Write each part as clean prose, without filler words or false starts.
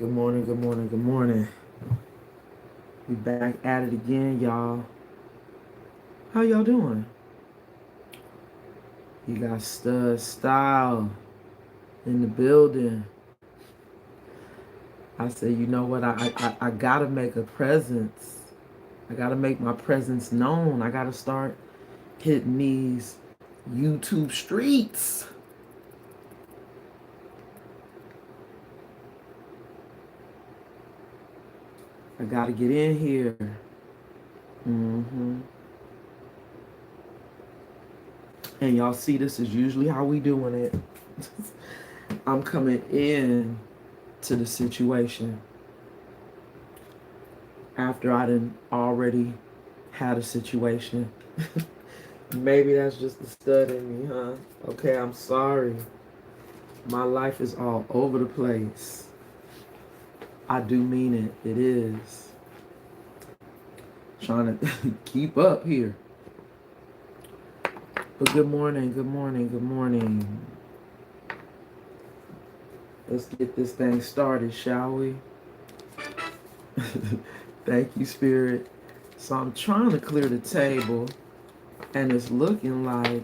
Good morning, good morning, good morning. We back at it again, y'all. How y'all doing? You got StudStyle in the building. I said, you know what? I gotta make a presence. I gotta make my presence known. I gotta start hitting these YouTube streets. I gotta get in here. hmm And y'all see, this is usually how we doing it. I'm coming in to the situation after I done already had a situation. Maybe that's just the stud in me, huh? Okay, I'm sorry. My life is all over the place. I do mean it. It is. Trying to keep up here. But good morning, good morning, good morning. Let's get this thing started, shall we? Thank you, Spirit. So I'm trying to clear the table, and it's looking like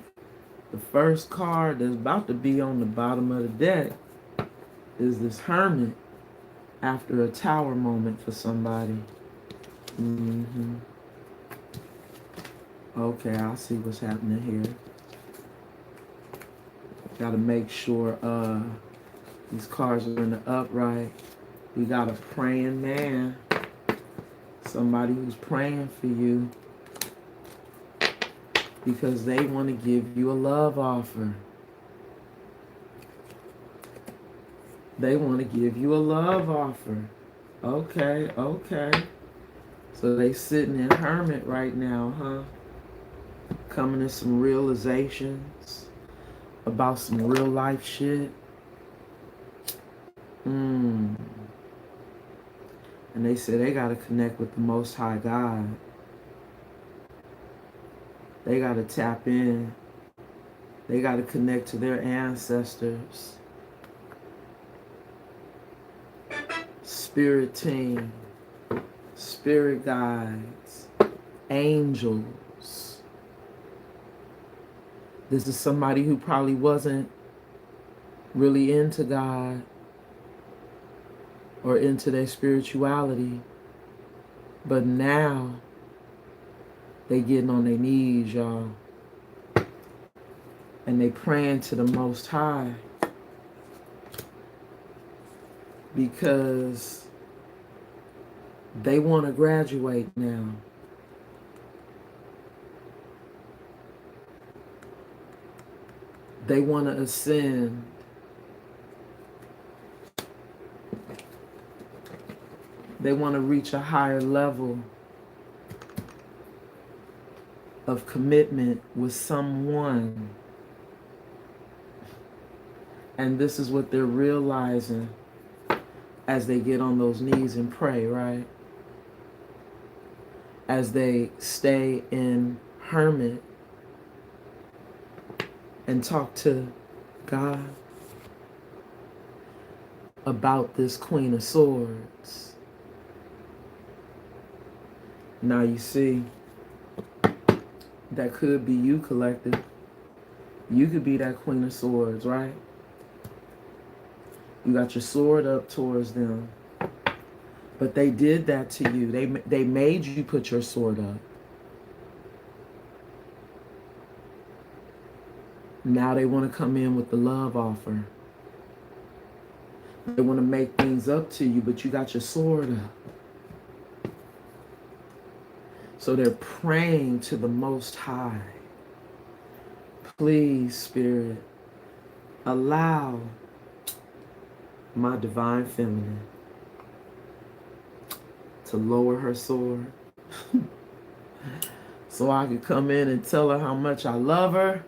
the first card that's about to be on the bottom of the deck is this Hermit after a tower moment for somebody. Okay, I see what's happening here. Got to make sure these cards are in the upright. We got a praying man. Somebody who's praying for you because they want to give you a love offer. They want to give you a love offer. Okay, okay. So they sitting in Hermit right now, huh? Coming to some realizations about some real life shit. And they say they got to connect with the Most High God. They got to tap in. They got to connect to their ancestors. Spirit team, spirit guides, angels. This is somebody who probably wasn't really into God or into their spirituality, but now they getting on their knees, y'all, and they praying to the Most High because they want to graduate now. They want to ascend. They want to reach a higher level of commitment with someone. And this is what they're realizing as they get on those knees and pray, right? As they stay in Hermit and talk to God about this Queen of Swords. Now you see, that could be you, collective. You could be that Queen of Swords, right? You got your sword up towards them. But they did that to you. They made you put your sword up. Now they want to come in with the love offer. They want to make things up to you, but you got your sword up. So they're praying to the Most High. Please, Spirit, allow my divine feminine to lower her sword so I could come in and tell her how much I love her,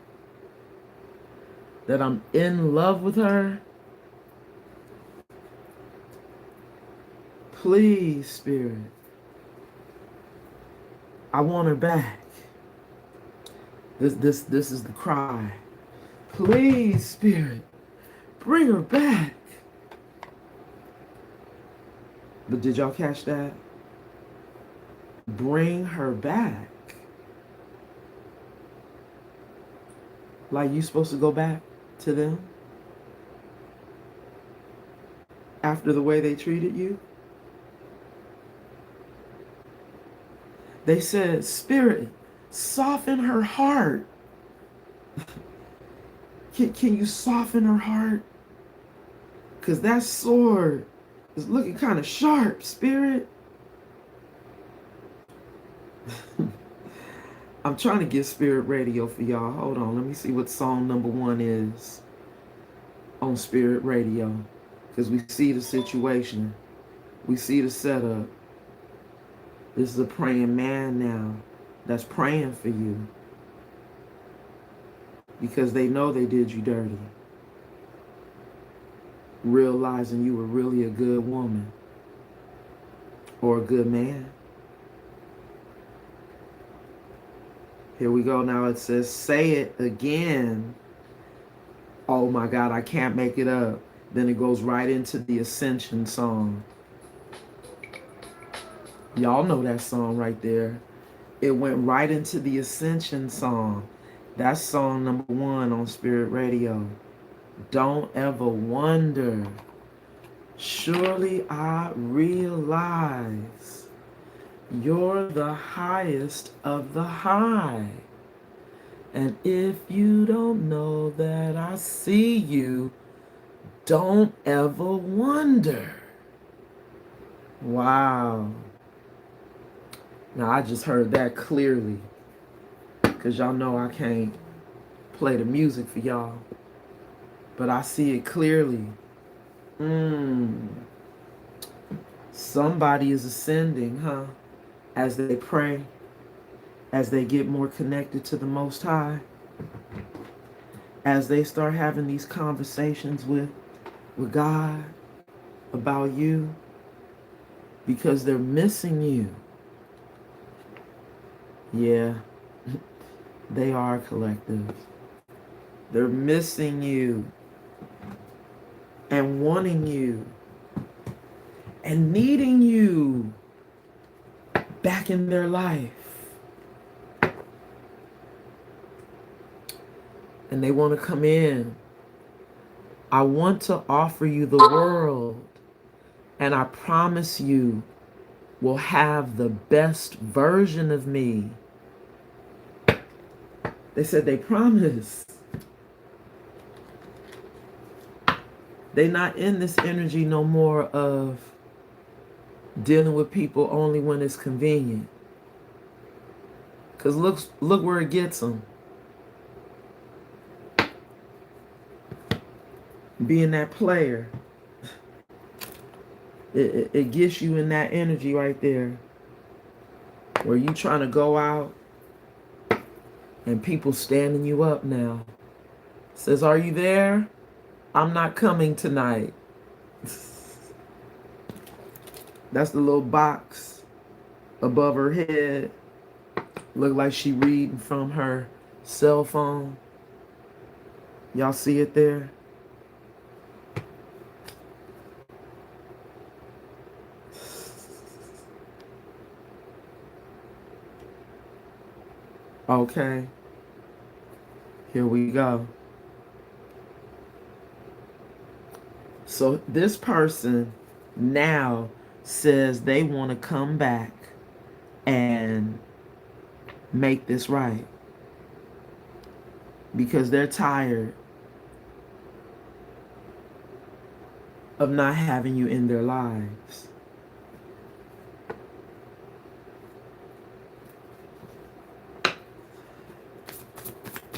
that I'm in love with her. Please, Spirit, I want her back. This is the cry. Please, Spirit, bring her back. But did y'all catch that? Bring her back. Like you supposed to go back to them after the way they treated you? They said, Spirit, soften her heart. Can you soften her heart? Because that sword is looking kind of sharp, Spirit. I'm trying to get Spirit Radio for y'all. Hold on. Let me see what song number 1 is on Spirit Radio. Because we see the situation. We see the setup. This is a praying man now that's praying for you. Because they know they did you dirty. Realizing you were really a good woman. Or a good man. Here we go. Now it says, say it again. Oh my God, I can't make it up. Then it goes right into the Ascension song. Y'all know that song right there. It went right into the Ascension song. That's song number 1 on Spirit Radio. Don't ever wonder. Surely I realize you're the highest of the high. And if you don't know that I see you, don't ever wonder. Wow. Now I just heard that clearly. Because y'all know I can't play the music for y'all. But I see it clearly. Somebody is ascending, huh? As they pray. As they get more connected to the Most High. As they start having these conversations with God about you. Because they're missing you. Yeah. They are collective. They're missing you. And wanting you. And needing you back in their life. And they want to come in. I want to offer you the world. And I promise you will have the best version of me. They said they promise. They not in this energy no more of dealing with people only when it's convenient. Because look where it gets them. Being that player. It gets you in that energy right there. Where you trying to go out and people standing you up now. Says, are you there? I'm not coming tonight. That's the little box above her head. Look like she reading from her cell phone. Y'all see it there? Okay. Here we go. So this person now says they want to come back and make this right. Because they're tired of not having you in their lives.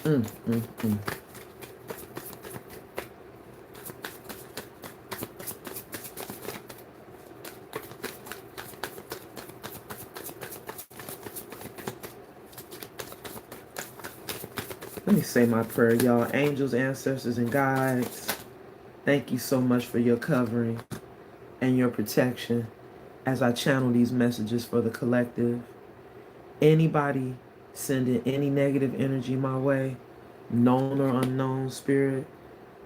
Let me say my prayer, y'all. Angels, ancestors, and guides, thank you so much for your covering and your protection as I channel these messages for the collective. Anybody sending any negative energy my way, known or unknown, Spirit,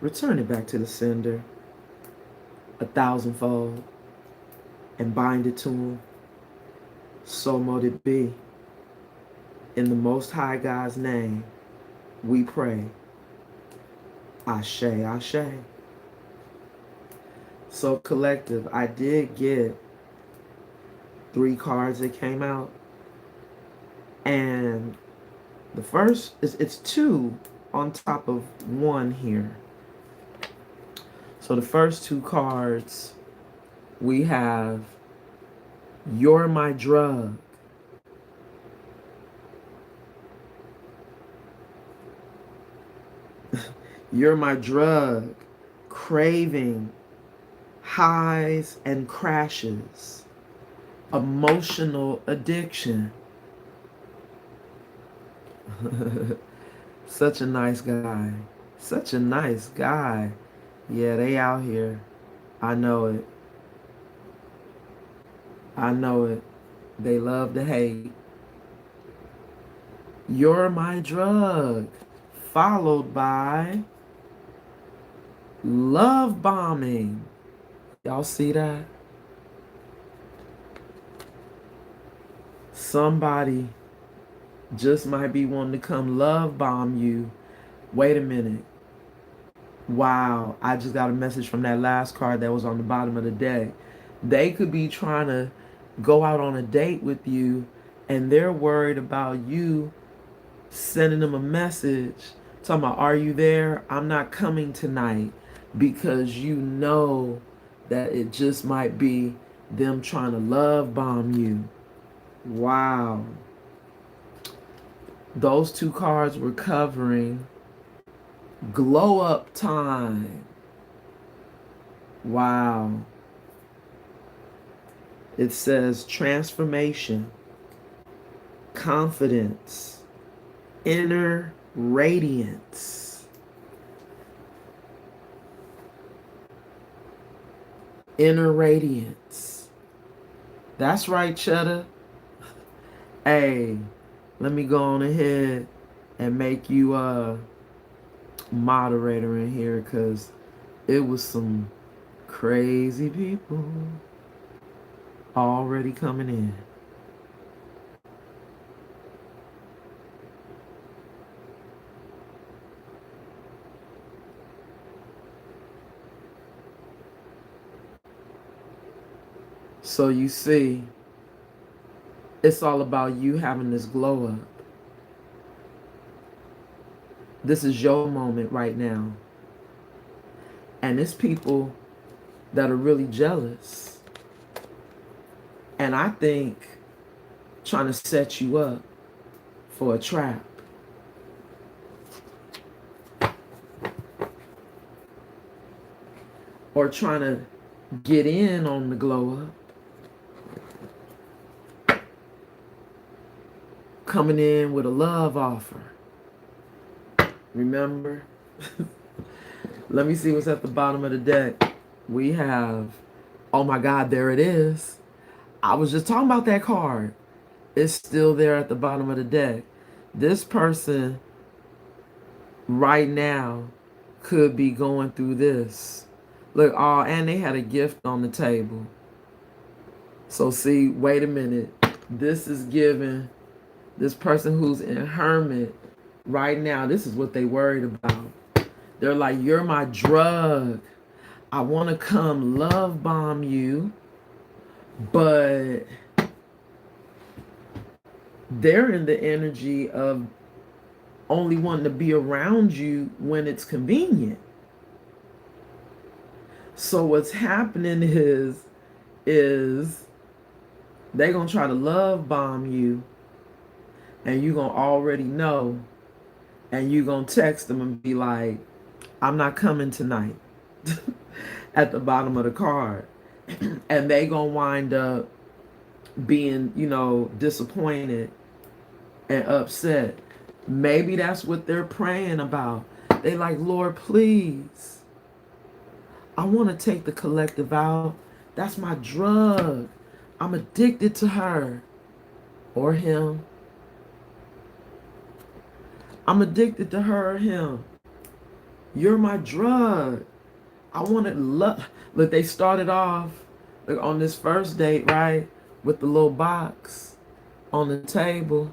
return it back to the sender 1,000-fold. and bind it to him. So mote it be. In the Most High God's name, we pray. Ashe, Ashe. So collective, I did get 3 cards that came out. And the first is it's 2 on top of 1 here. So the first 2 cards, we have You're My Drug. You're my drug, craving, highs and crashes, emotional addiction. Such a nice guy. Such a nice guy. Yeah, they out here. I know it. I know it. They love to hate. You're my drug. Followed by love bombing. Y'all see that? Somebody just might be wanting to come love bomb you. Wait a minute. Wow, I just got a message from that last card that was on the bottom of the deck. They could be trying to go out on a date with you, and they're worried about you sending them a message talking about, are you there? I'm not coming tonight, because you know that it just might be them trying to love bomb you. Wow. Those 2 cards were covering glow up time. Wow. It says transformation, confidence, inner radiance. Inner radiance. That's right, Cheddar. Hey, let me go on ahead and make you a moderator in here, because it was some crazy people already coming in. So you see, it's all about you having this glow up. This is your moment right now. And it's people that are really jealous. And I think trying to set you up for a trap. Or trying to get in on the glow up. Coming in with a love offer. Remember? Let me see what's at the bottom of the deck. We have, oh my God, there it is. I was just talking about that card. It's still there at the bottom of the deck. This person right now could be going through this. Look, oh, and they had a gift on the table. So see, wait a minute. This is giving this person who's in hermit right now, this is what they worried about. They're like, you're my drug. I want to come love bomb you, but they're in the energy of only wanting to be around you when it's convenient. So what's happening is they're going to try to love bomb you, and you're going to already know, and you're going to text them and be like, I'm not coming tonight at the bottom of the card. And they going to wind up being, disappointed and upset. Maybe that's what they're praying about. They like, Lord, please, I want to take the collective out. That's my drug. I'm addicted to her or him. I'm addicted to her or him. You're my drug. I want to love. Look, they started off Look, on this first date, right, with the little box on the table.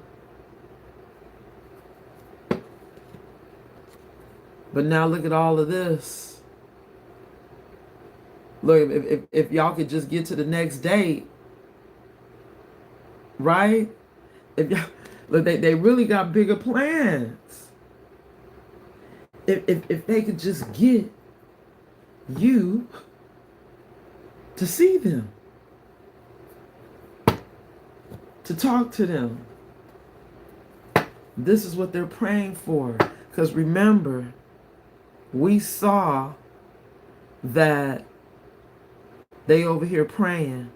But now look at all of this. Look, if y'all could just get to the next date, right? If y'all look, they really got bigger plans. If they could just get you to see them, to talk to them. This is what they're praying for. Because remember, we saw that they over here praying.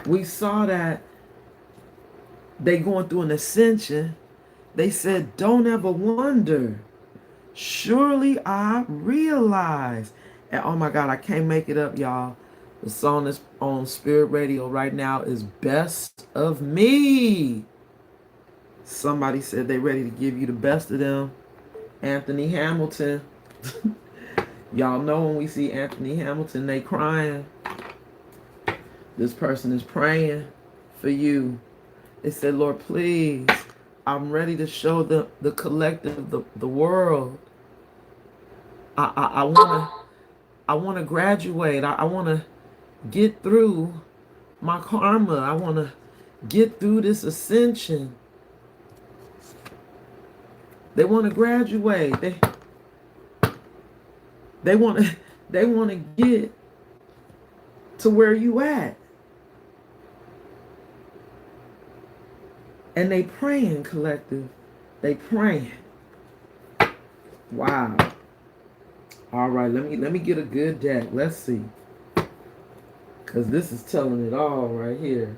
We saw that they going through an ascension. They said, don't ever wonder. Surely I realize. And oh my God, I can't make it up, y'all. The song that's on Spirit Radio right now is Best of Me. Somebody said they ready to give you the best of them. Anthony Hamilton. Y'all know when we see Anthony Hamilton, they crying. This person is praying for you. They said, Lord, please, I'm ready to show the collective, the world. I wanna graduate. I wanna get through my karma. I wanna get through this ascension. They want to graduate. They want to get to where you at. And they praying, collective. They praying. Wow. All right, let me get a good deck. Let's see. Cause this is telling it all right here.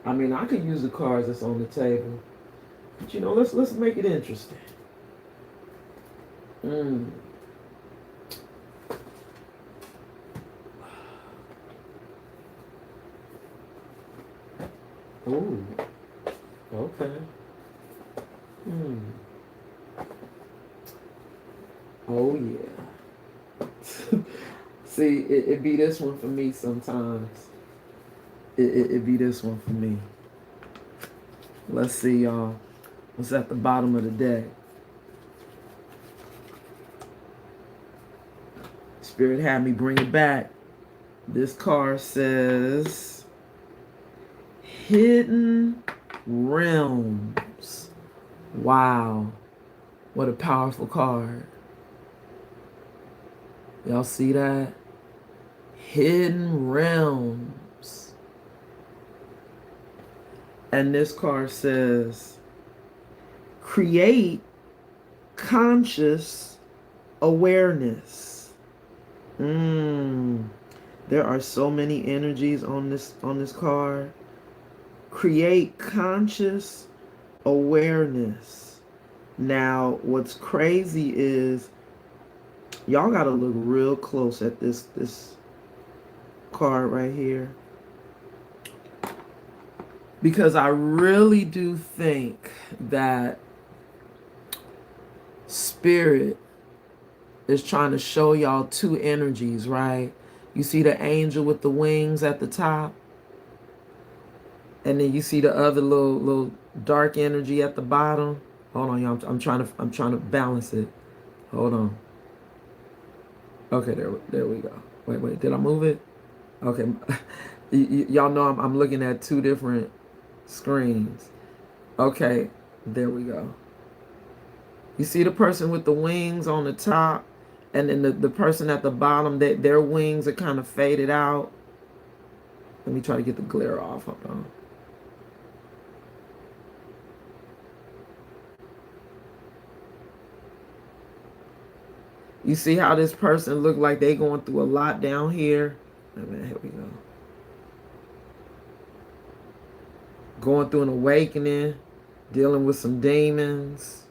I mean, I could use the cards that's on the table. But you know, let's make it interesting. Ooh. Okay. Oh yeah. See, it be this one for me sometimes. It be this one for me. Let's see, y'all. What's at the bottom of the deck? Spirit had me bring it back. This card says Hidden Realms. Wow. What a powerful card. Y'all see that? Hidden Realms. And this card says create conscious awareness. There are so many energies on this card. Create conscious awareness. Now, what's crazy is y'all gotta look real close at this card right here. Because I really do think that Spirit is trying to show y'all two energies, right? You see the angel with the wings at the top, and then you see the other little dark energy at the bottom. Hold on, y'all. I'm trying to balance it. Hold on. Okay, there we go. Wait, did I move it? Okay, y'all know I'm looking at two different screens. Okay, there we go. You see the person with the wings on the top, and then the person at the bottom, their wings are kind of faded out. Let me try to get the glare off. Hold on. You see how this person look like they going through a lot down here? Here we go. Going through an awakening, dealing with some demons,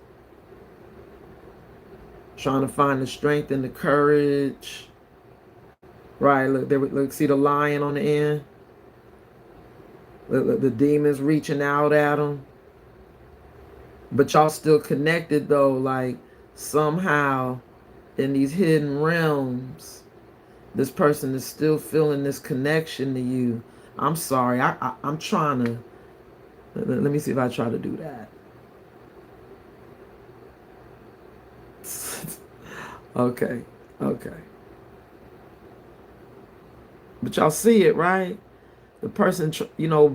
trying to find the strength and the courage. Right, look, see the lion on the end? Look, the demons reaching out at them. But y'all still connected though, like somehow in these hidden realms. This person is still feeling this connection to you. I'm sorry. I'm trying to. Let me see if I try to do that. Okay. Okay. But y'all see it, right? The person,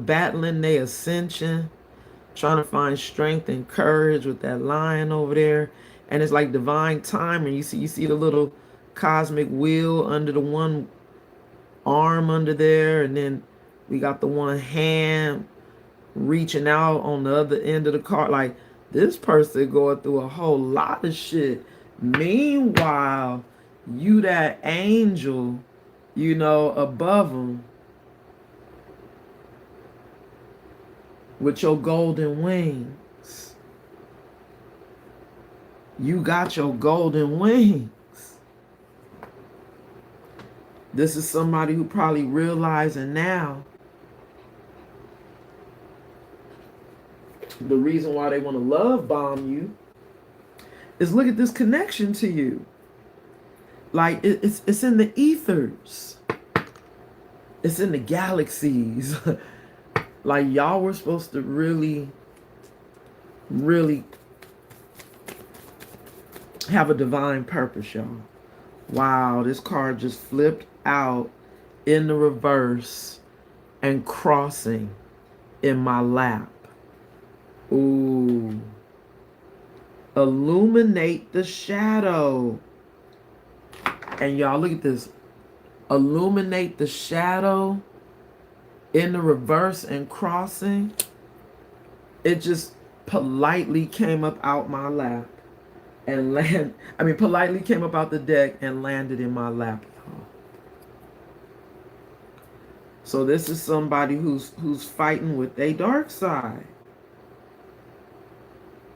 battling their ascension, trying to find strength and courage with that lion over there. And it's like divine timing. You see the little cosmic wheel under the one arm under there, and then we got the one hand reaching out on the other end of the card. Like, this person going through a whole lot of shit. Meanwhile, you that angel, above them with your golden wings. You got your golden wings. This is somebody who probably realizing now the reason why they want to love bomb you is look at this connection to you. Like, it's in the ethers. It's in the galaxies. Like, y'all were supposed to really, really have a divine purpose, y'all. Wow, this card just flipped out in the reverse and crossing in my lap. Ooh. Illuminate the shadow. And y'all, look at this. Illuminate the shadow in the reverse and crossing. It just politely came up out my lap and politely came up out the deck and landed in my lap, y'all. So this is somebody who's fighting with their dark side.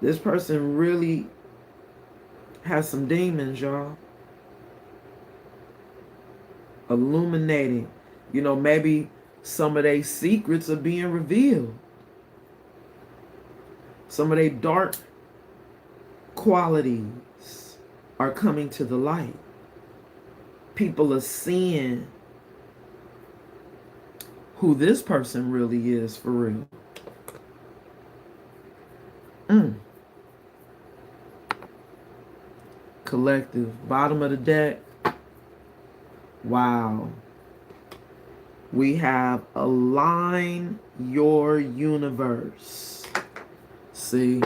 This person really has some demons, y'all. Illuminating. Maybe some of their secrets are being revealed. Some of their dark qualities are coming to the light. People are seeing who this person really is for real. Collective, bottom of the deck. Wow. We have align your universe. See,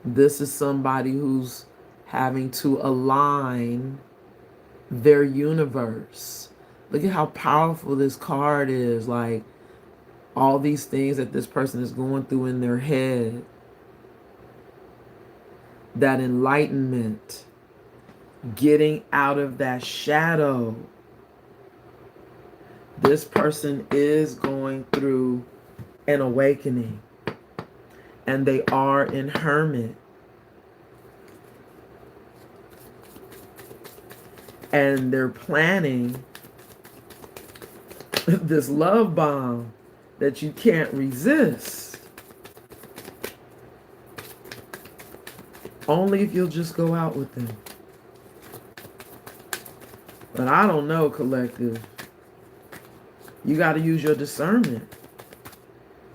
this is somebody who's having to align their universe. Look at how powerful this card is. Like, all these things that this person is going through in their head. That enlightenment. Getting out of that shadow. This person is going through an awakening. And they are in hermit. And they're planning this love bomb that you can't resist. Only if you'll just go out with them. But I don't know, collective. You got to use your discernment.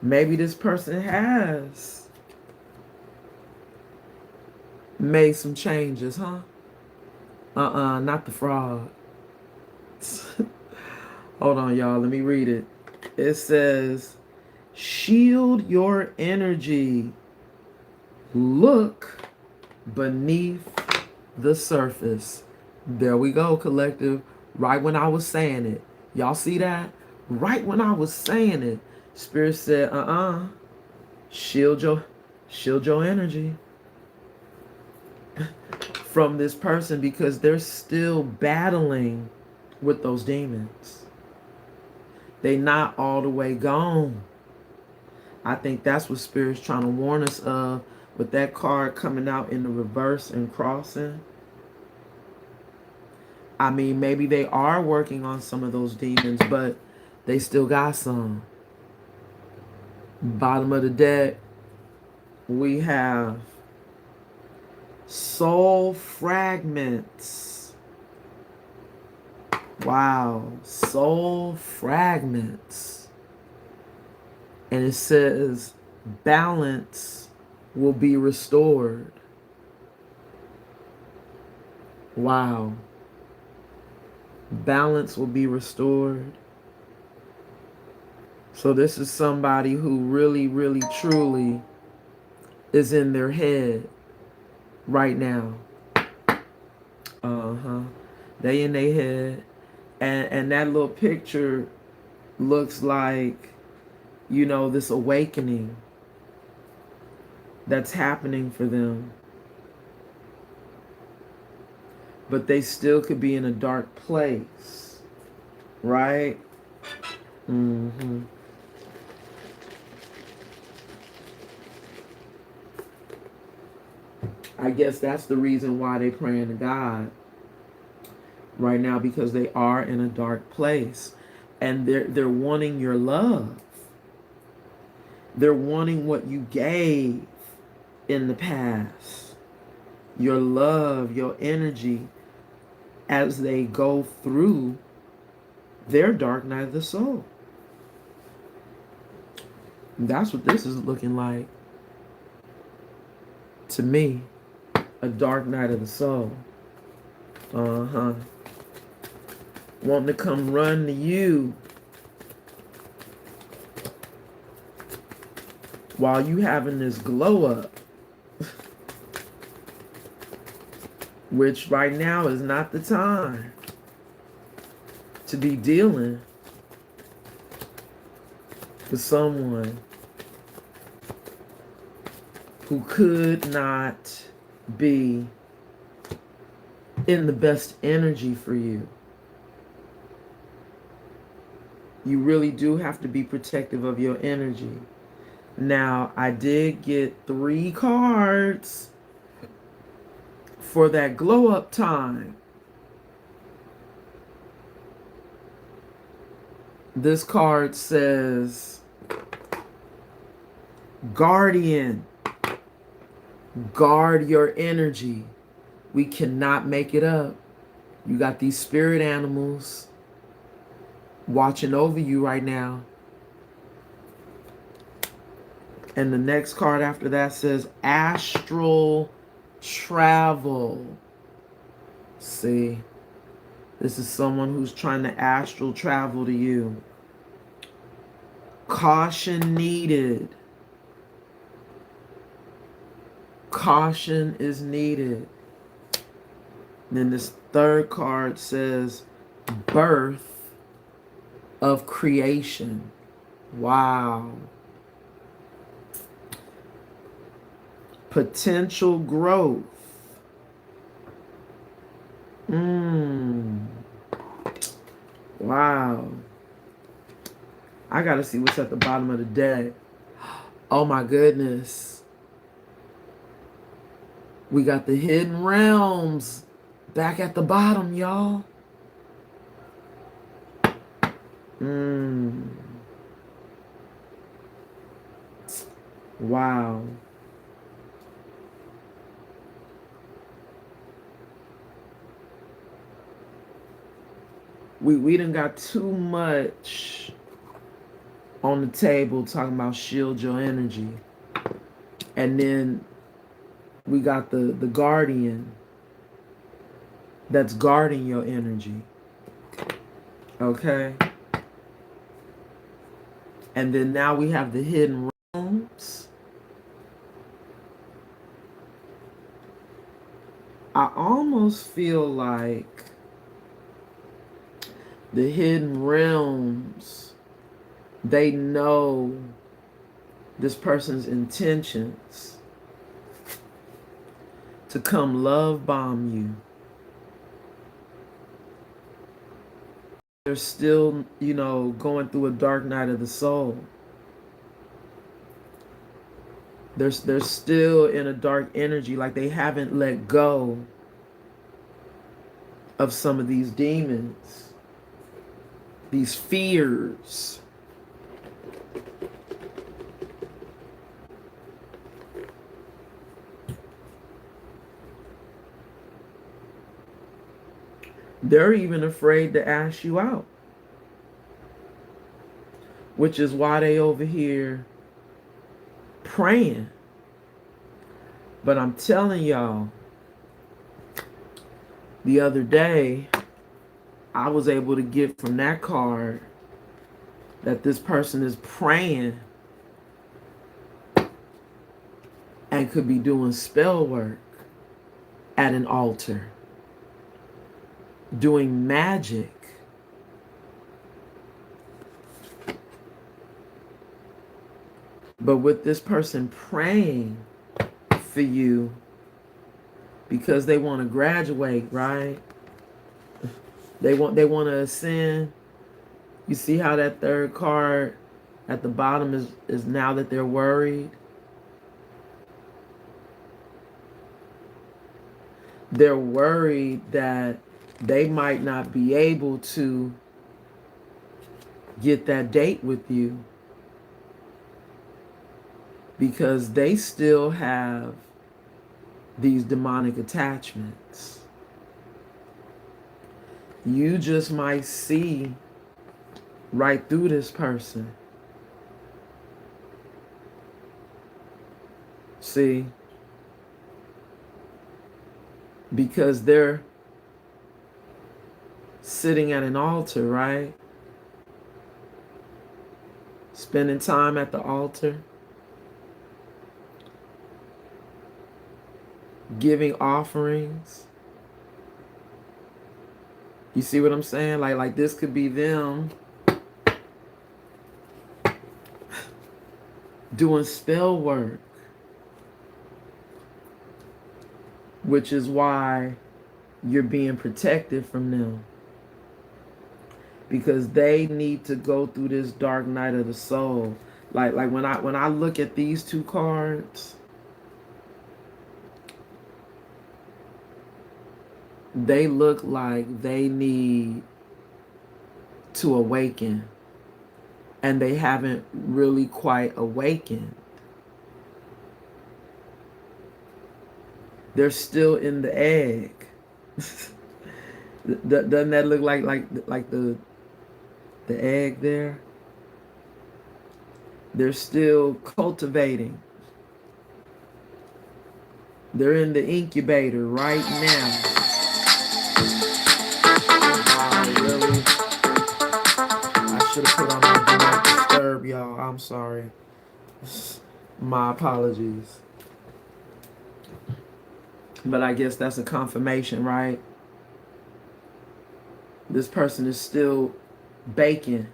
Maybe this person has made some changes, huh? Not the fraud. Hold on, y'all. Let me read it. It says, shield your energy. Look beneath the surface. There we go, collective. Right when I was saying it. Y'all see that? Right when I was saying it, Spirit said, shield your energy from this person, because they're still battling with those demons. They not all the way gone. I think that's what Spirit's trying to warn us of with that card coming out in the reverse and crossing. I mean, maybe they are working on some of those demons, but they still got some. Bottom of the deck, we have soul fragments. Wow. Soul fragments. And it says balance will be restored. Wow. Balance will be restored. So this is somebody who really, really, truly is in their head right now. Uh-huh. They in their head. And that little picture looks like, you know, this awakening that's happening for them. But they still could be in a dark place, right? Mm-hmm. I guess that's the reason why they praying to God right now, because they are in a dark place. And they're wanting your love. They're wanting what you gave in the past. Your love, your energy, as they go through their dark night of the soul. That's what this is looking like to me. A dark night of the soul. Uh-huh. Wanting to come run to you while you having this glow up. Which right now is not the time to be dealing with someone who could not be in the best energy for you. You really do have to be protective of your energy. Now, I did get 3 cards for that glow up time. This card says, Guardian, guard your energy. We cannot make it up. You got these spirit animals watching over you right now. And the next card after that says astral travel. See, this is someone who's trying to astral travel to you. Caution needed. Caution is needed. Then this third card says birth of creation. Wow. Potential growth. Wow. I gotta see what's at the bottom of the deck. Oh my goodness. We got the hidden realms back at the bottom, y'all. Wow. We done got too much on the table talking about shield your energy. And then we got the guardian that's guarding your energy. Okay? And then now we have the hidden realms. I almost feel like the hidden realms, they know this person's intentions to come love bomb you. They're still, you know, going through a dark night of the soul. They're still in a dark energy, like they haven't let go of some of these demons, these fears. They're even afraid to ask you out, which is why they over here praying. But I'm telling y'all, the other day, I was able to get from that card that this person is praying and could be doing spell work at an altar, doing magic. But with this person praying for you because they want to graduate, right? They want to ascend. You see how that third card at the bottom is now that they're worried. They're worried that they might not be able to get that date with you because they still have these demonic attachments. You just might see right through this person. See? Because they're sitting at an altar, right? Spending time at the altar. Giving offerings. You see what I'm saying? Like this could be them doing spell work, which is why you're being protected from them, because they need to go through this dark night of the soul. Like when I look at these two cards, they look like they need to awaken, and they haven't really quite awakened. They're still in the egg. Doesn't that look like the egg there? They're still cultivating. They're in the incubator right now. Really? I should have put on my do not disturb, y'all. I'm sorry. My apologies. But I guess that's a confirmation, right? This person is still baking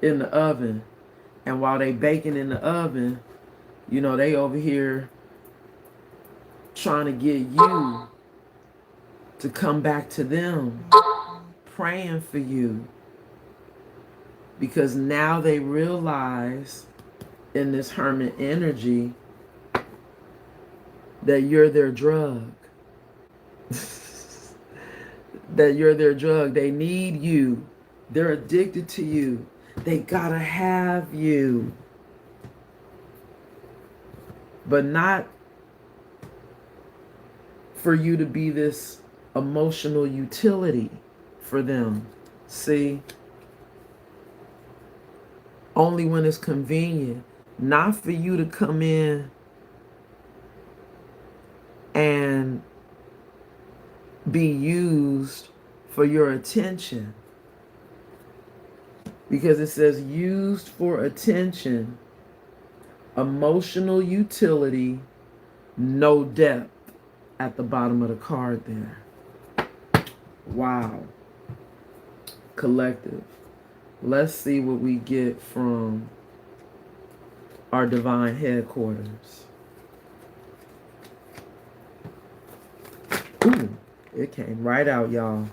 in the oven. And while they baking in the oven, you know, they over here trying to get you to come back to them, praying for you. Because now they realize in this hermit energy that you're their drug. That you're their drug. They need you. They're addicted to you. They gotta have you. But not for you to be this emotional utility for them. See? Only when it's convenient. Not for you to come in and be used for your attention. Because it says used for attention, emotional utility, no depth at the bottom of the card there. Wow. Collective. Let's see what we get from our divine headquarters. Ooh, it came right out, y'all.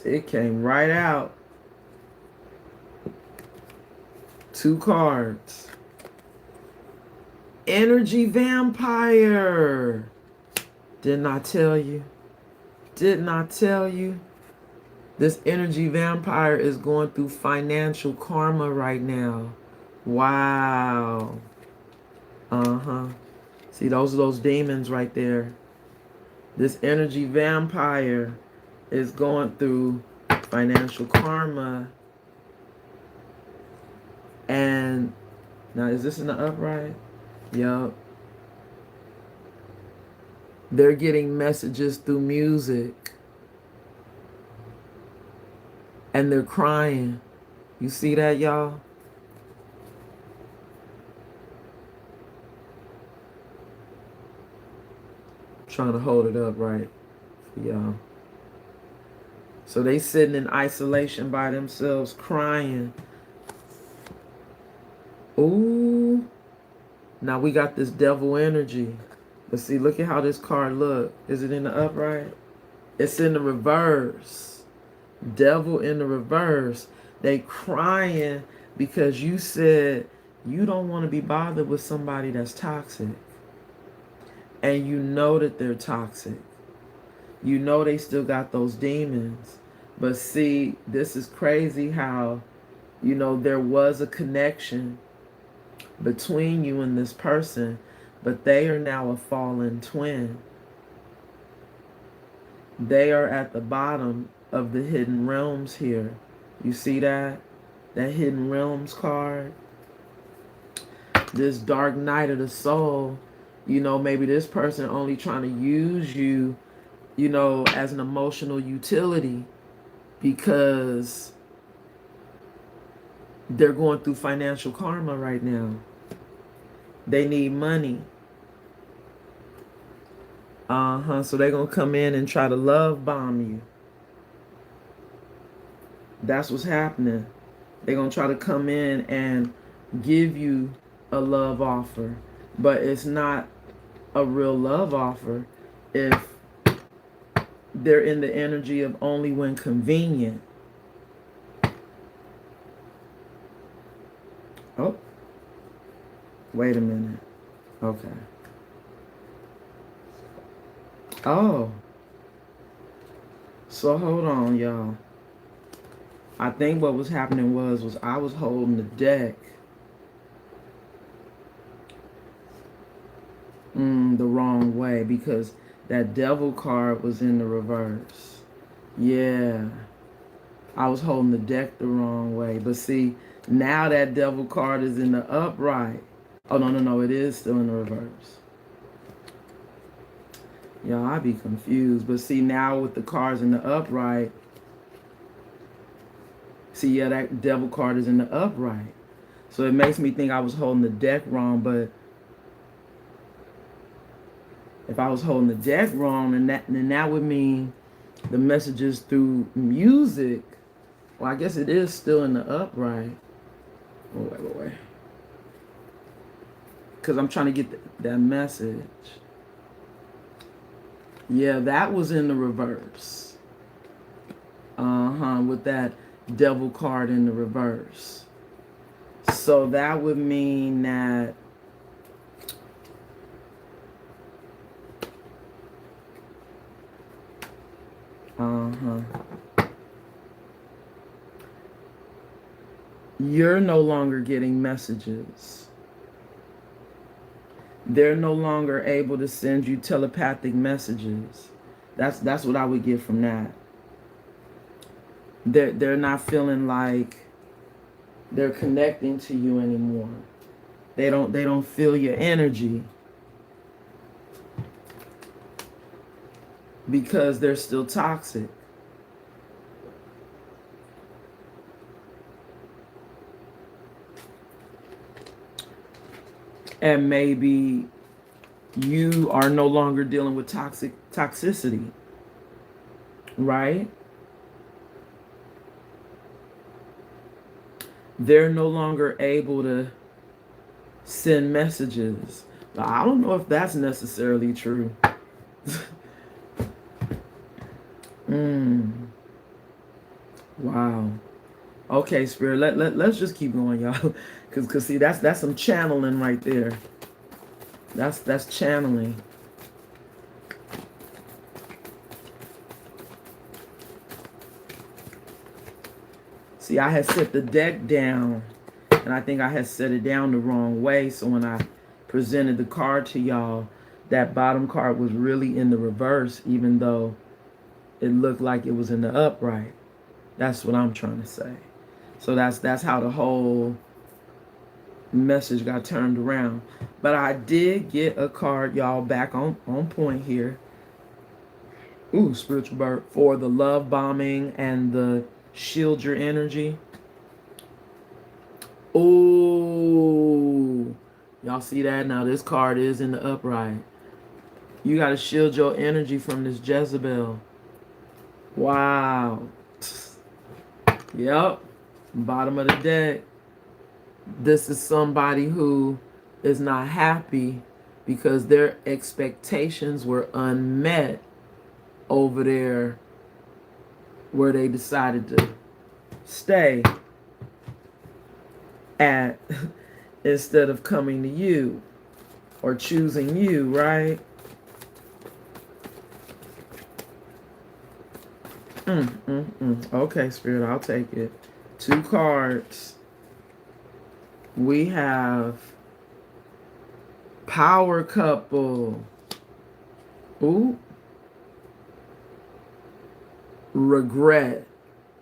It came right out. 2 cards. Energy vampire. Didn't I tell you? Didn't I tell you? This energy vampire is going through financial karma right now. Wow. Uh-huh. See, those are those demons right there. This energy vampire is going through financial karma. And now, is this in the upright? Yup. They're getting messages through music. And they're crying. You see that, y'all? Trying to hold it up right for y'all. So they sitting in isolation by themselves crying. Ooh. Now we got this devil energy. But see, look at how this card look. Is it in the upright? It's in the reverse. Devil in the reverse. They crying because you said you don't want to be bothered with somebody that's toxic. And you know that they're toxic. You know they still got those demons. But see, this is crazy how, you know, there was a connection between you and this person, but they are now a fallen twin. They are at the bottom of the hidden realms here. You see that? That hidden realms card. This dark night of the soul, you know, maybe this person only trying to use you, you know, as an emotional utility because they're going through financial karma right now. They need money. So they're going to come in and try to love bomb you. That's what's happening. They're going to try to come in and give you a love offer. But it's not a real love offer if they're in the energy of only when convenient. Oh, wait a minute. Okay. Oh. So hold on, y'all. I think what was happening was I was holding the deck the wrong way because that devil card was in the reverse. Yeah. I was holding the deck the wrong way. But see, now that devil card is in the upright. Oh, no. It is still in the reverse. Y'all, I be confused. But see, now with the cards in the upright, see, yeah, that devil card is in the upright. So it makes me think I was holding the deck wrong. But if I was holding the deck wrong, then that would mean the messages through music. Well, I guess it is still in the upright. Oh, wait. Because I'm trying to get that message. Yeah, that was in the reverse. With that devil card in the reverse. So that would mean that you're no longer getting messages. They're no longer able to send you telepathic messages. That's what I would get from that. They're not feeling like they're connecting to you anymore. They don't feel your energy because they're still toxic. And maybe you are no longer dealing with toxicity, right? They're no longer able to send messages. I don't know if that's necessarily true. Wow. Okay, Spirit, let's just keep going, y'all. Cause see, that's some channeling right there. That's channeling. See, I had set the deck down, and I think I had set it down the wrong way. So when I presented the card to y'all, that bottom card was really in the reverse, even though it looked like it was in the upright. That's what I'm trying to say. So that's how the whole message got turned around. But I did get a card, y'all, back on point here. Ooh, spiritual bird, for the love bombing and the shield your energy. Ooh, y'all see that? Now this card is in the upright. You got to shield your energy from this Jezebel. Wow. Yep. Bottom of the deck. This is somebody who is not happy because their expectations were unmet over there where they decided to stay at instead of coming to you or choosing you, right? Okay, Spirit, I'll take it. 2 cards. We have power couple. Ooh. Regret.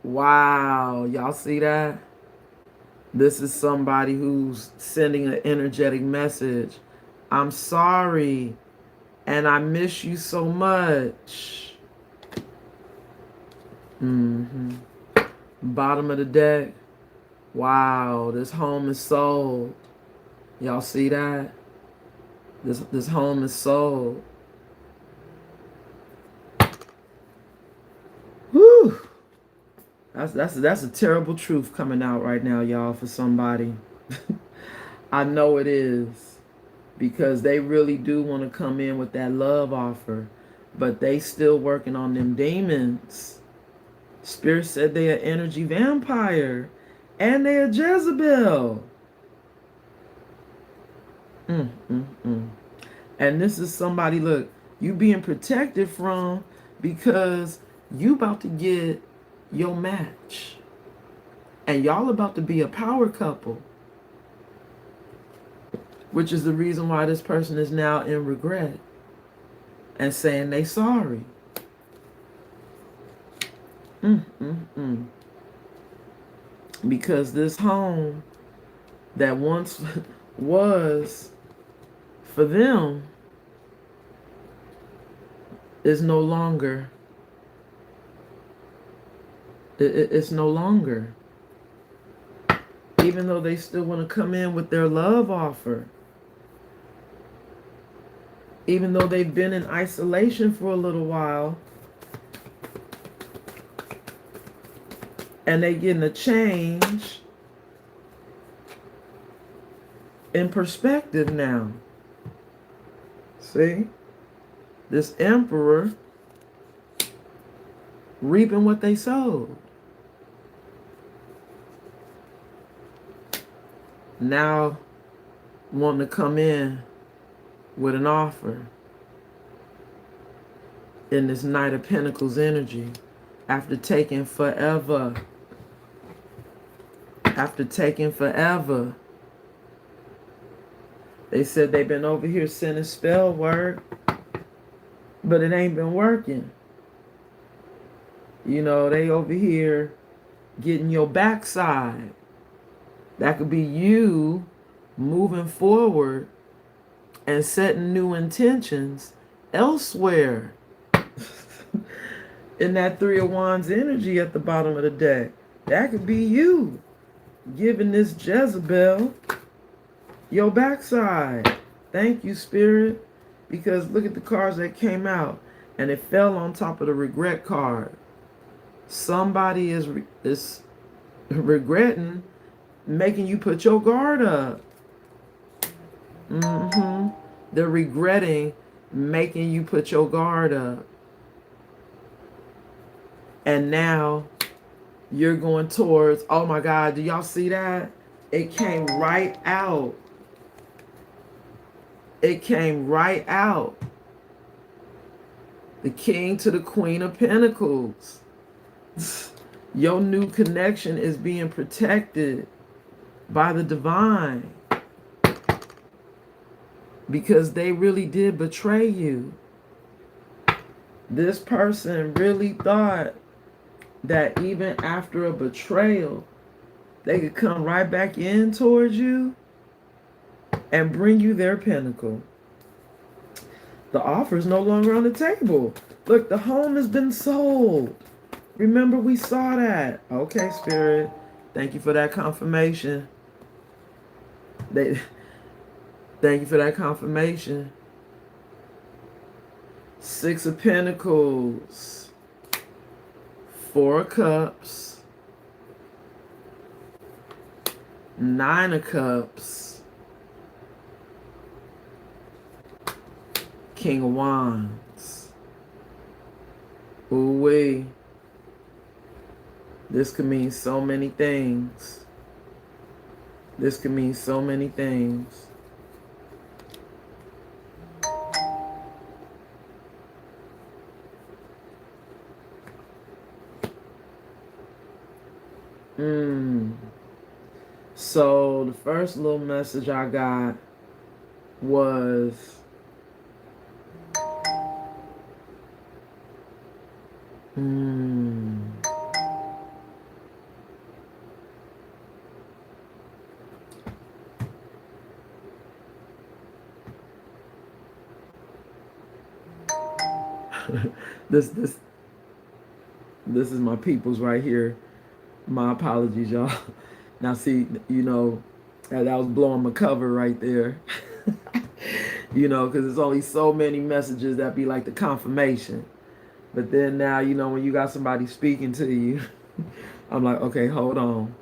Wow. Y'all see that? This is somebody who's sending an energetic message. I'm sorry, and I miss you so much. Bottom of the deck. Wow, this home is sold. Y'all see that? This home is sold. Whew. That's a terrible truth coming out right now, y'all, for somebody. I know it is. Because they really do want to come in with that love offer. But they still working on them demons. Spirit said they are energy vampire. And they are Jezebel. And this is somebody, look, you being protected from because you about to get your match. And y'all about to be a power couple. Which is the reason why this person is now in regret. And saying they sorry. Because this home that once was for them is no longer. It's no longer. Even though they still want to come in with their love offer. Even though they've been in isolation for a little while. And they getting a change in perspective now. See? This emperor reaping what they sowed. Now wanting to come in with an offer in this Knight of Pentacles energy after taking forever. After taking forever. They said they've been over here sending spell work, but it ain't been working. You know, they over here getting your backside. That could be you moving forward and setting new intentions elsewhere. In that 3 of Wands energy at the bottom of the deck. That could be you giving this Jezebel your backside. Thank you, Spirit. Because look at the cards that came out. And it fell on top of the regret card. Somebody is regretting making you put your guard up. They're regretting making you put your guard up. And now you're going towards, oh my God, do y'all see that? It came right out. It came right out. The King to the Queen of Pentacles. Your new connection is being protected by the divine. Because they really did betray you. This person really thought that even after a betrayal, they could come right back in towards you and bring you their pinnacle. The offer is no longer on the table. Look, the home has been sold. Remember, we saw that. Okay, Spirit. Thank you for that confirmation. They, thank you for that confirmation. Six of Pentacles. Four of Cups. Nine of Cups. King of Wands. Ooh-wee. This could mean so many things. This could mean so many things. So the first little message I got was this is my peoples right here. My apologies, y'all. Now see, that was blowing my cover right there. Because there's only so many messages that be like the confirmation. But then now, when you got somebody speaking to you, I'm like, okay, hold on.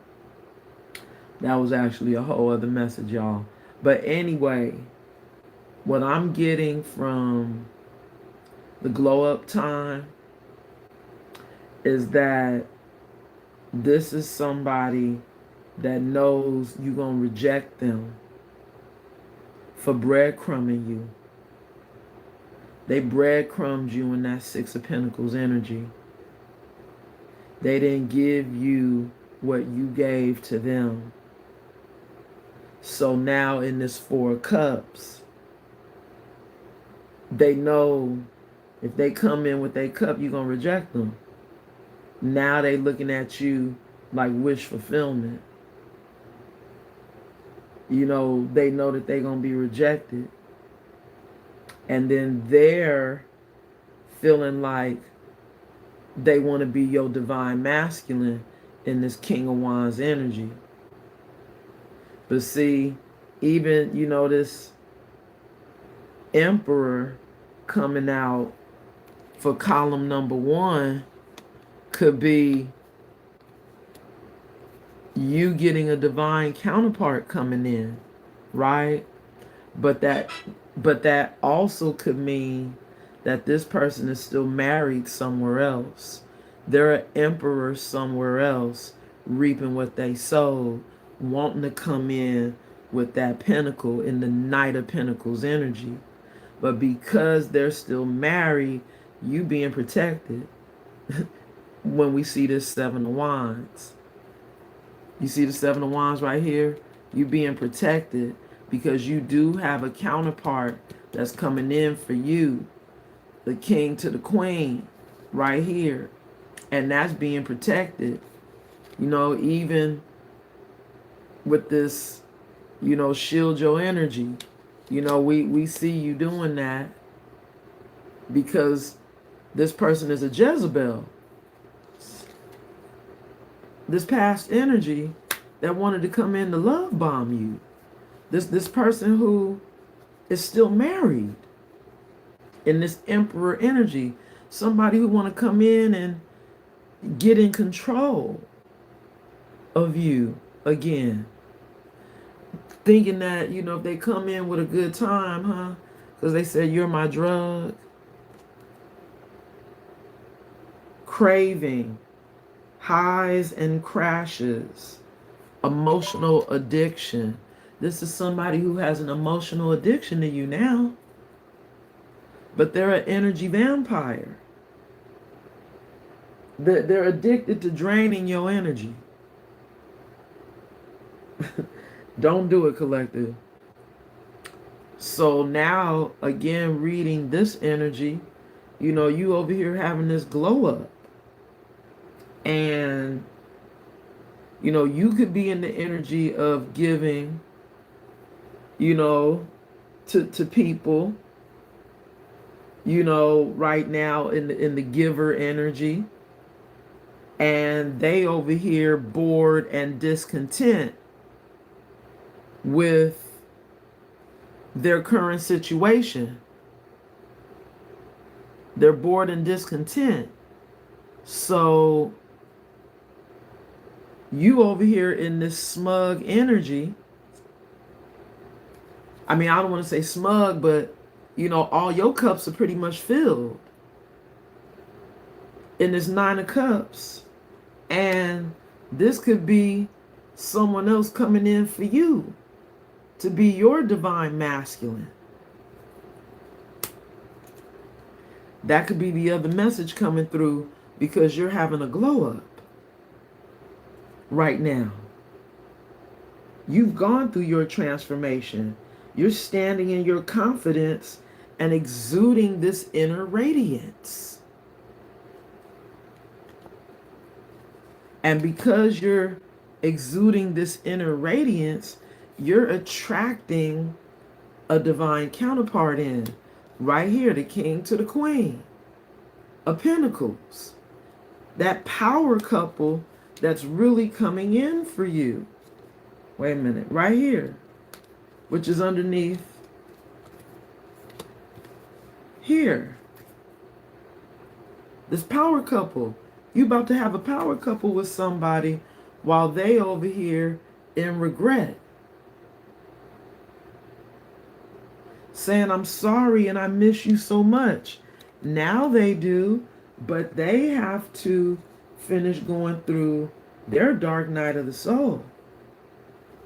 That was actually a whole other message, y'all. But anyway, what I'm getting from the glow up time is that this is somebody that knows you're going to reject them for breadcrumbing you. They breadcrumbed you in that Six of Pentacles energy. They didn't give you what you gave to them. So now in this Four of Cups, they know if they come in with their cup, you're going to reject them. Now they looking at you like wish fulfillment. They know that they're going to be rejected. And then they're feeling like they want to be your divine masculine in this King of Wands energy. But see, even, this Emperor coming out for column number 1 could be you getting a divine counterpart coming in, right? But that also could mean that this person is still married somewhere else. They're an emperor somewhere else, reaping what they sowed, wanting to come in with that pentacle in the Knight of Pentacles energy. But because they're still married, you being protected. When we see this Seven of Wands. You see the Seven of Wands right here? You being protected because you do have a counterpart that's coming in for you. The King to the Queen right here. And that's being protected. Even with this, shield your energy. We see you doing that because this person is a Jezebel. This past energy that wanted to come in to love bomb you. This person who is still married in this Emperor energy. Somebody who want to come in and get in control of you again. Thinking that, if they come in with a good time, because they said you're my drug. Craving. Highs and crashes, emotional addiction. This is somebody who has an emotional addiction to you now, but they're an energy vampire. They're addicted to draining your energy. Don't do it, collective. So now, again, reading this energy, You over here having this glow up. And, you could be in the energy of giving, to people, right now in the giver energy. And they over here bored and discontent with their current situation. They're bored and discontent. So you over here in this smug energy. I mean, I don't want to say smug, but all your cups are pretty much filled in this 9 of Cups. And this could be someone else coming in for you to be your divine masculine. That could be the other message coming through, because you're having a glow up right now. You've gone through your transformation. You're standing in your confidence and exuding this inner radiance. And because you're exuding this inner radiance, you're attracting a divine counterpart in. Right here, the King to the Queen of Pentacles. That power couple that's really coming in for you. Wait a minute, right here, which is underneath here. This power couple. You about to have a power couple with somebody while they over here in regret. Saying, I'm sorry and I miss you so much. Now they do, but they have to finish going through their dark night of the soul.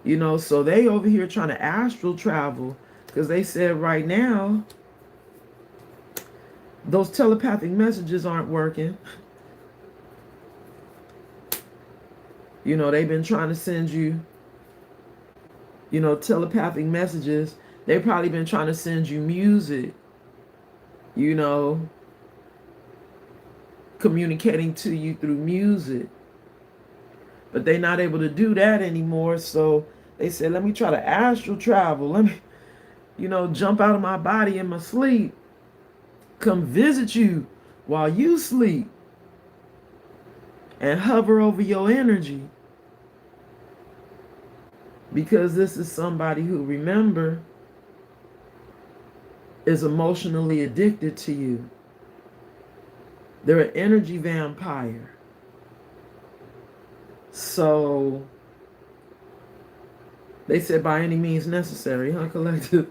So they over here trying to astral travel, because they said right now, those telepathic messages aren't working. They've been trying to send you, telepathic messages. They've probably been trying to send you music, communicating to you through music. But they're not able to do that anymore. So they said, let me try to astral travel. Let me, jump out of my body in my sleep. Come visit you while you sleep. And hover over your energy. Because this is somebody who, remember, is emotionally addicted to you. They're an energy vampire. So they said by any means necessary, huh, collective?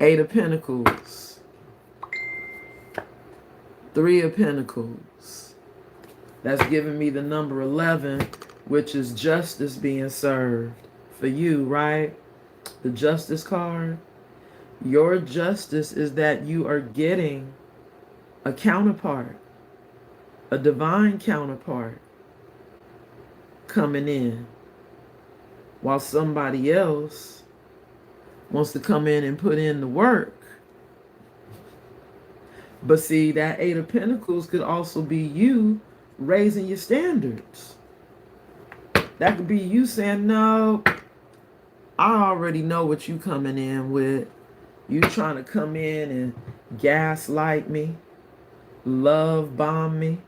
8 of Pentacles. 3 of Pentacles. That's giving me the number 11, which is justice being served for you, right? The justice card. Your justice is that you are getting a counterpart, a divine counterpart coming in, while somebody else wants to come in and put in the work. But see, that 8 of Pentacles could also be you raising your standards. That could be you saying, no, I already know what you coming in with. You trying to come in and gaslight me, love bomb me.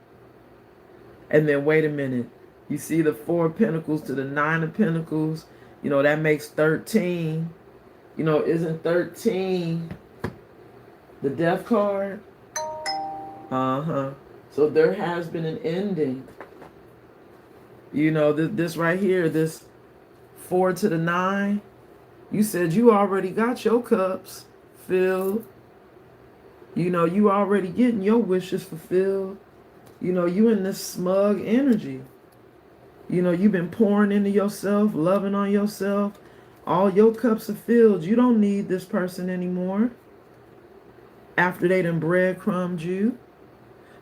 And then wait a minute. You see the 4 of Pentacles to the 9 of Pentacles. That makes 13. Isn't 13 the death card? So there has been an ending. This right here, this 4 to the 9. You said you already got your cups filled. You already getting your wishes fulfilled. You in this smug energy. You've been pouring into yourself, loving on yourself. All your cups are filled. You don't need this person anymore. After they done breadcrumbed you.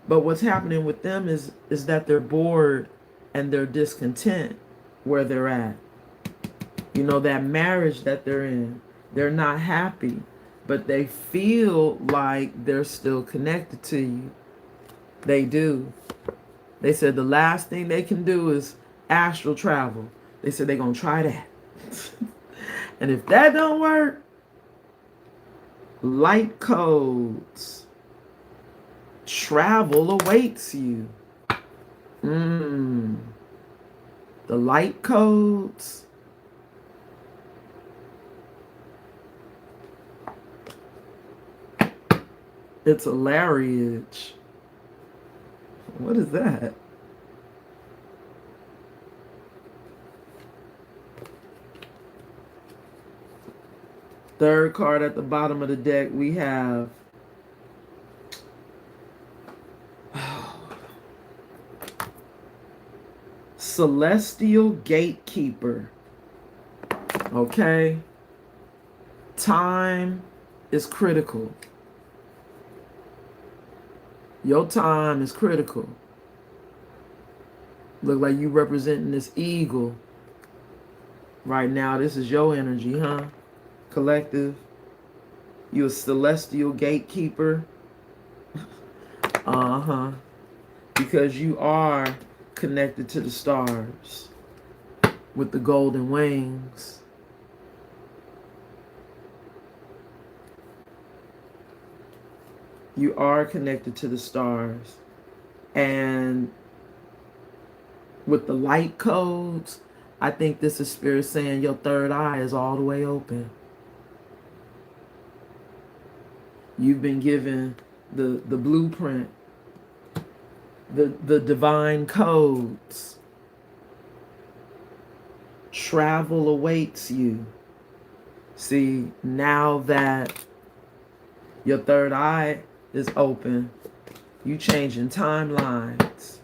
But what's happening with them is that they're bored and they're discontent where they're at. That marriage that they're in, they're not happy. but they feel like they're still connected to you. They do. They said the last thing they can do is astral travel. They said they're going to try that. And if that don't work, light codes. Travel awaits you. The light codes. It's a larriage. What is that? Third card at the bottom of the deck, we have Celestial Gatekeeper. Okay? Time is critical. Your time is critical. Look like you representing this eagle. Right now, this is your energy, huh? Collective. You a celestial gatekeeper. Because you are connected to the stars with the golden wings. You are connected to the stars. And with the light codes, I think this is spirit saying your third eye is all the way open. You've been given the blueprint, the divine codes. Travel awaits you. See, now that your third eye is open, you changing timelines.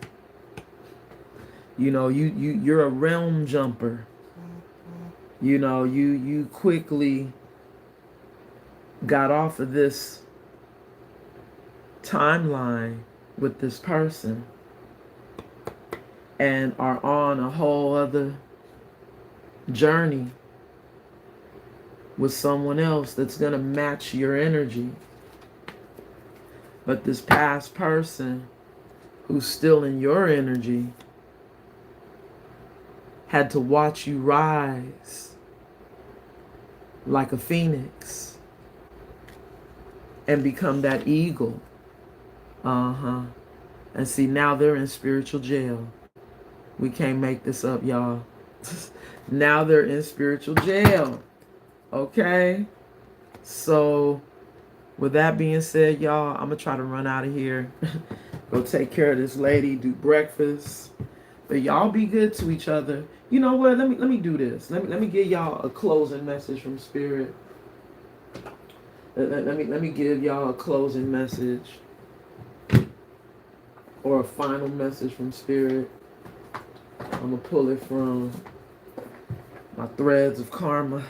You know, you're a realm jumper. You know, you quickly got off of this timeline with this person and are on a whole other journey with someone else that's going to match your energy. But this past person who's still in your energy had to watch you rise like a phoenix and become that eagle. And see, now they're in spiritual jail. We can't make this up, y'all. Now they're in spiritual jail. Okay? So, with that being said, y'all, I'm going to try to run out of here. Go take care of this lady, do breakfast. But y'all be good to each other. You know what? Let me do this. Let me give y'all a closing message from Spirit. Let me give y'all a closing message or a final message from Spirit. I'm going to pull it from my threads of karma.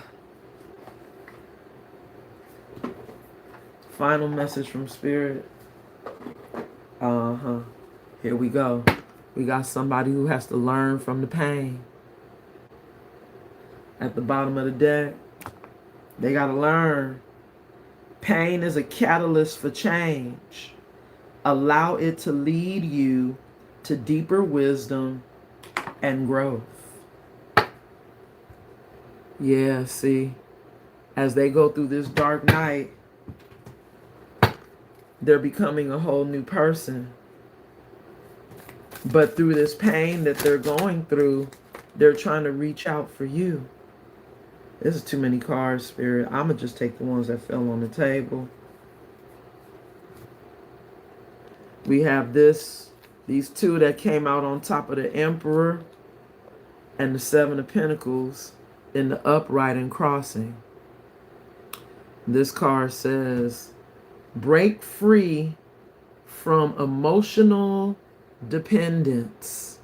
Final message from Spirit. Here we go. We got somebody who has to learn from the pain. At the bottom of the deck, they got to learn. Pain is a catalyst for change. Allow it to lead you to deeper wisdom and growth. Yeah, see, as they go through this dark night, they're becoming a whole new person. But through this pain that they're going through, they're trying to reach out for you. This is too many cards, Spirit. I'm going to just take the ones that fell on the table. We have these two that came out on top of the Emperor and the Seven of Pentacles in the upright and crossing. This card says, break free from emotional dependence.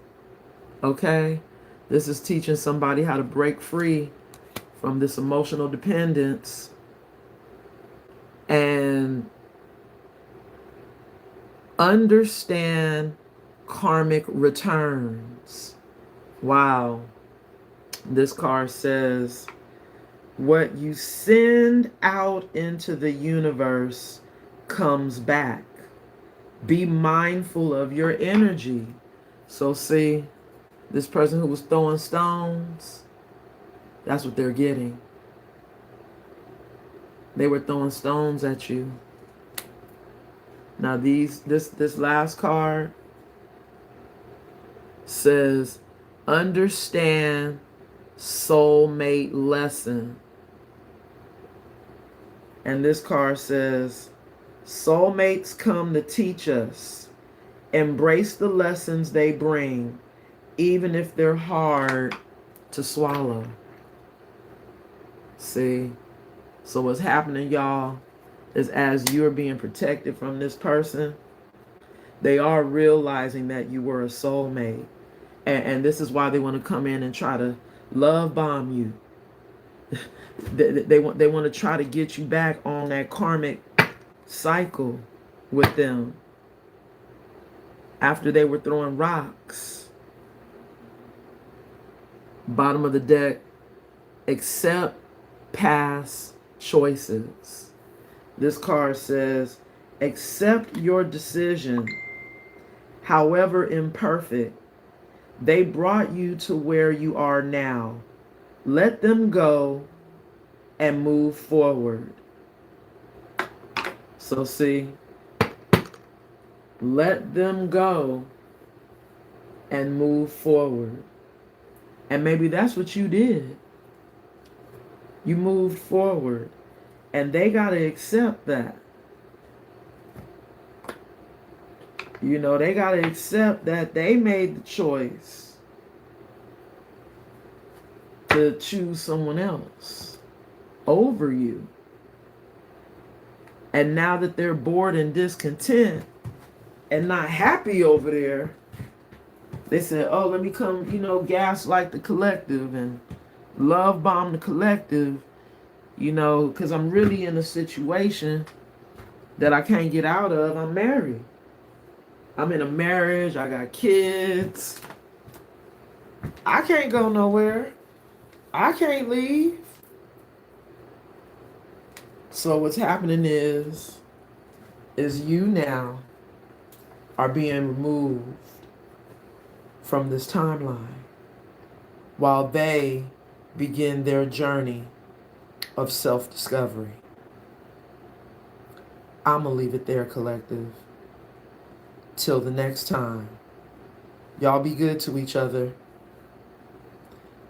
Okay? This is teaching somebody how to break free from this emotional dependence and understand karmic returns. Wow. This card says What you send out into the universe comes back. Be mindful of your energy. So see, this person who was throwing stones, that's what they're getting. They were throwing stones at you. Now this last card says understand soulmate lesson. And this card says soulmates come to teach us. Embrace the lessons they bring, even if they're hard to swallow. See? So what's happening, y'all, is as you're being protected from this person, they are realizing that you were a soulmate. And this is why they want to come in and try to love bomb you. They want to try to get you back on that karmic cycle with them after they were throwing rocks. Bottom of the deck, accept past choices. This card says, accept your decision, however imperfect. They brought you to where you are now. Let them go and move forward. So see, let them go and move forward. And maybe that's what you did. You moved forward. And they got to accept that. You know, they got to accept that they made the choice to choose someone else over you. And now that they're bored and discontent and not happy over there, they said, oh, let me come, gaslight the collective and love bomb the collective, because I'm really in a situation that I can't get out of. I'm married. I'm in a marriage. I got kids. I can't go nowhere. I can't leave. So what's happening is you now are being removed from this timeline while they begin their journey of self-discovery. I'm going to leave it there, collective. Till the next time. Y'all be good to each other.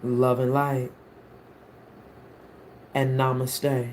Love and light. And namaste.